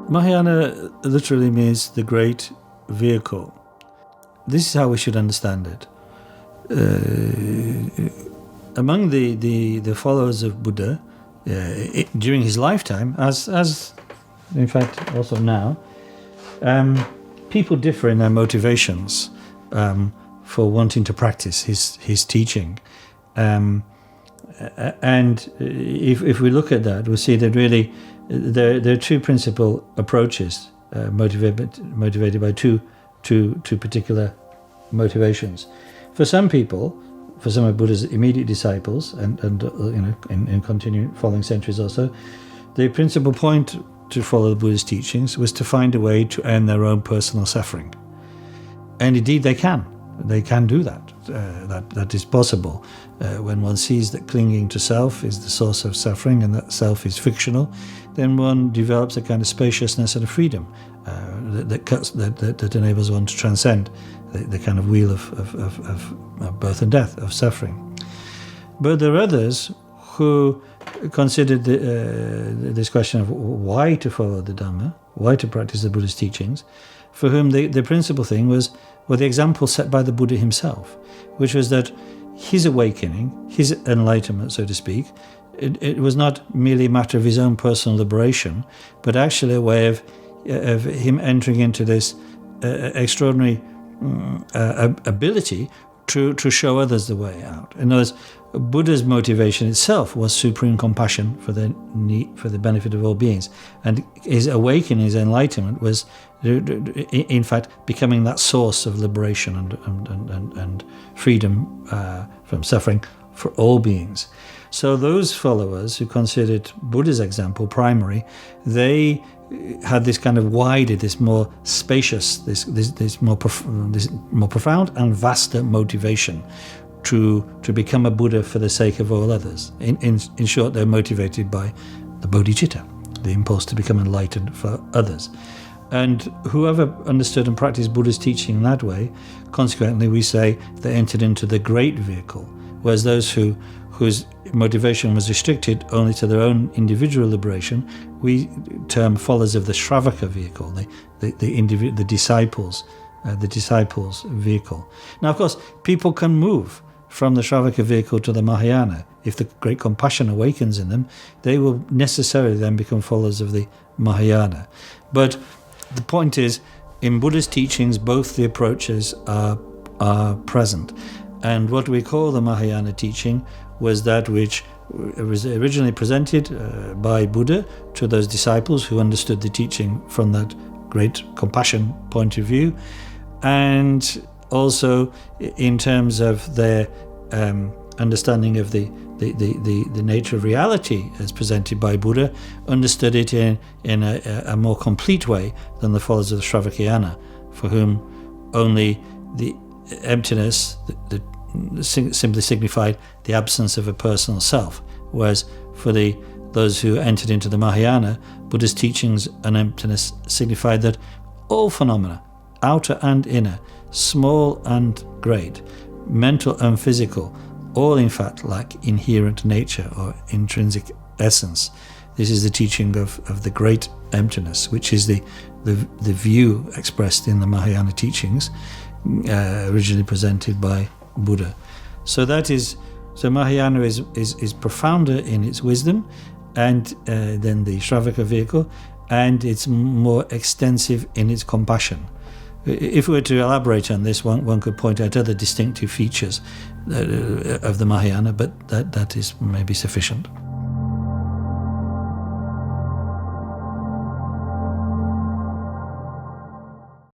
Mahayana literally means the great vehicle. This is how we should understand it. Among the followers of Buddha, during his lifetime, as in fact also now, people differ in their motivations for wanting to practice his teaching. And if we look at that, we'll see that really there are two principal approaches motivated by two particular motivations. For some people, for some of Buddha's immediate disciples, and in continuing following centuries also, the principal point to follow the Buddha's teachings was to find a way to end their own personal suffering. And indeed they can. They can do that. That is possible. When one sees that clinging to self is the source of suffering and that self is fictional, then one develops a kind of spaciousness and a freedom that enables one to transcend the kind of wheel of birth and death, of suffering. But there are others who considered this question of why to follow the Dhamma, why to practice the Buddha's teachings, for whom the principal thing was the example set by the Buddha himself, which was that his awakening, his enlightenment, so to speak, it was not merely a matter of his own personal liberation, but actually a way of him entering into this extraordinary ability to show others the way out. In other words, Buddha's motivation itself was supreme compassion for the benefit of all beings, and his awakening, his enlightenment, was in fact becoming that source of liberation and freedom from suffering for all beings. So those followers who considered Buddha's example primary, they had this kind of wider, this more spacious, this more profound and vaster motivation to become a Buddha for the sake of all others. In short, they're motivated by the bodhicitta, the impulse to become enlightened for others. And whoever understood and practiced Buddha's teaching in that way, consequently we say they entered into the great vehicle, whereas those whose motivation was restricted only to their own individual liberation, we term followers of the Shravaka vehicle, the disciples vehicle. Now, of course, people can move from the Shravaka vehicle to the Mahayana. If the great compassion awakens in them, they will necessarily then become followers of the Mahayana. But the point is, in Buddha's teachings, both the approaches are present. And what we call the Mahayana teaching was that which was originally presented by Buddha to those disciples who understood the teaching from that great compassion point of view, and also in terms of their understanding of the nature of reality as presented by Buddha, understood it in a more complete way than the followers of the Shravakayana, for whom only the emptiness simply signified the absence of a personal self, whereas for those who entered into the Mahayana, Buddha's teachings and emptiness signified that all phenomena, outer and inner, small and great, mental and physical, all in fact lack inherent nature or intrinsic essence. This is the teaching of the great emptiness, which is the view expressed in the Mahayana teachings, originally presented by Buddha. So Mahayana is profounder in its wisdom and than the Shravaka vehicle, and it's more extensive in its compassion. If we were to elaborate on this, one could point out other distinctive features of the Mahayana, but that is maybe sufficient.